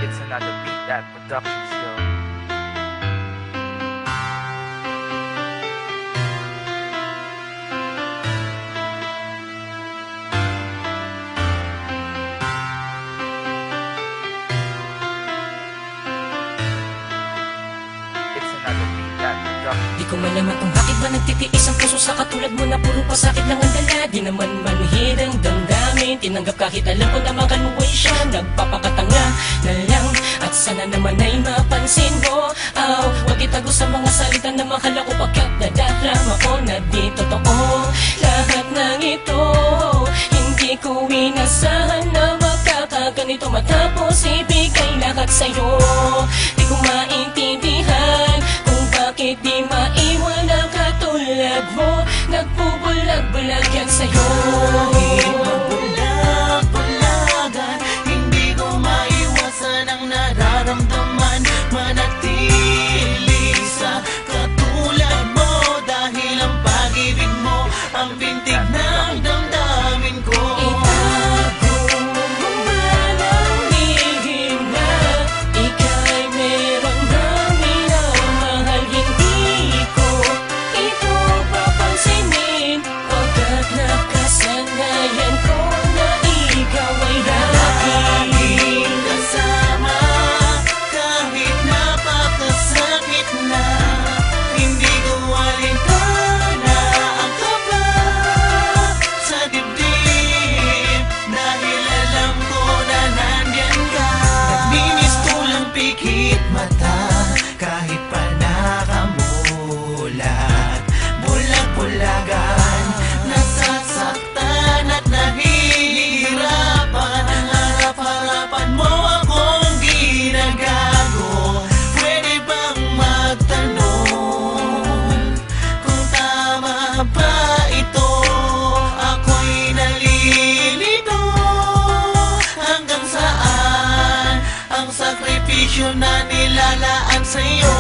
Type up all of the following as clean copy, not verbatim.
It's another beat that production skill. It's another beat that production. Di ko malaman kung bakit ba nagtitiis ang puso sa katulad mo na puro pasakit lang ang dala. Di naman manhid ang damdamin, tinanggap kahit alam ko na makanuway siya. Nagpapakatanga na lang at sana naman ay mapansin mo. Huwag itago sa mga salita na makala ko pagkat nadarama ko na di totoo. Lahat ng ito, hindi ko inasahan na magkakaganito matapos ibigay lahat sa'yo. Di ko maintindihan kung bakit di maiwan ang katulad mo. Nagbubulag-bulag yan sa'yo. Bulag-bulagan, hindi ko maiwasan ang nararamdaman. Manatili sa katulad mo dahil ang pag-ibig mo ang bintig ng damdamin ko. Itago mo man ang lihim na ika'y meron ng minamahal. Hindi ko ito papansinin pagkat nakasanayan ko na ikaw ay Laging kasama kahit napakasakit na. Hindi ko alintana ang kaba sa dibdib dahil alam ko na nandyan ka. Nagmimistulang pikit mata kahit pa nakamulat. Bulag-bulagan, nasasaktan at nahihirapan. Harap-harapan mo akong ginagago. Pwede bang magtanong kung tama ba ito? Ako'y nalilito. Hanggang saan ang sakripisyo na nilalaan sa'yo?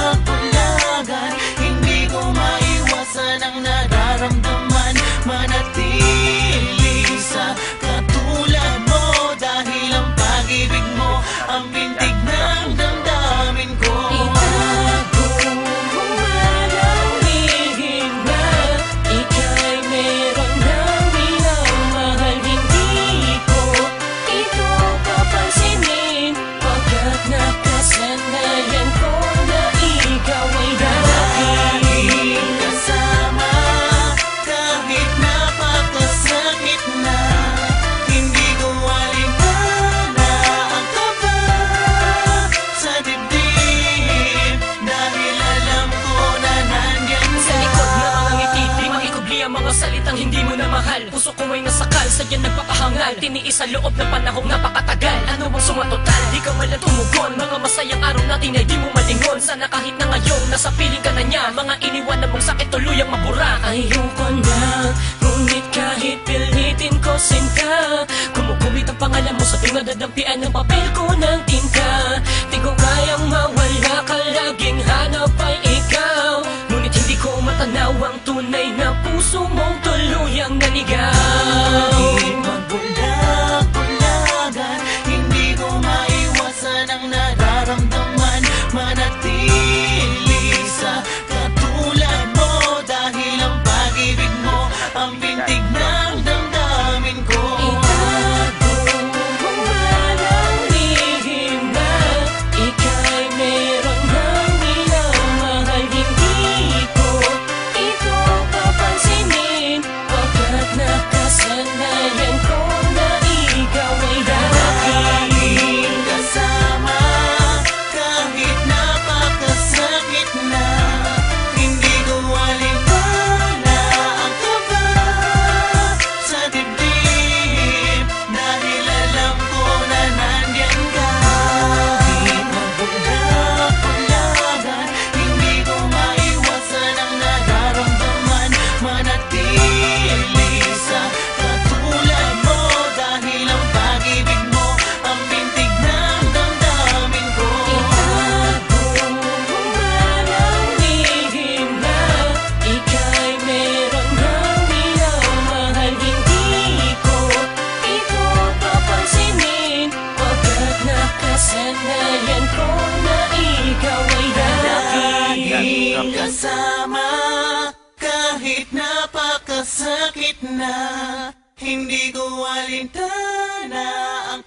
Bulag-bulagan, hindi ko maiwasan ang nararamdaman. Manatili sa katulad mo dahil ang pag-ibig mo ang bintig ng damdamin ko. Itago mo man ang lihim na ika'y meron ng minamahal. Hindi ko ito papansinin pagkat nakasanayan ko na ikaw ay Laging kasama kahit napakasakit na. Hindi ko alintana ang kaba sa dibdib dahil alam ko na nandyan Sa likod ng mga ngiti, di maikubli ang mga salitang hindi mo na mahal. Puso ko ay nasakal, sadyan nagpapahangal. Tiniis sa loob ng panahong napakatagal. Ano bang sumatotal? Di ka man tumugon. Mga masayang araw natin ay di mo malingon. Sana kahit na ngayon, nasa piling ka na niya. Mga iniwan na mong sakit tuluyang mabura. Ayoko na, ngunit kahit pilitin ko sinta. Kumukumit ang pangalan mo sa tuwing nadadampian ng papel ko ng tinta. Di ko kayang mawala ka, laging hanap ay ikaw. Ngunit hindi ko matanaw ang tunay na puso mong tuluyang nanigaw. Bulag-bulagan, hindi ko maiwasan ang nararamdaman. Manatili sa katulad mo dahil ang pag-ibig mo ang bintig ng damdamin ko. Itago mo man ang kasama. Kahit napakasakit na, hindi ko alintana ang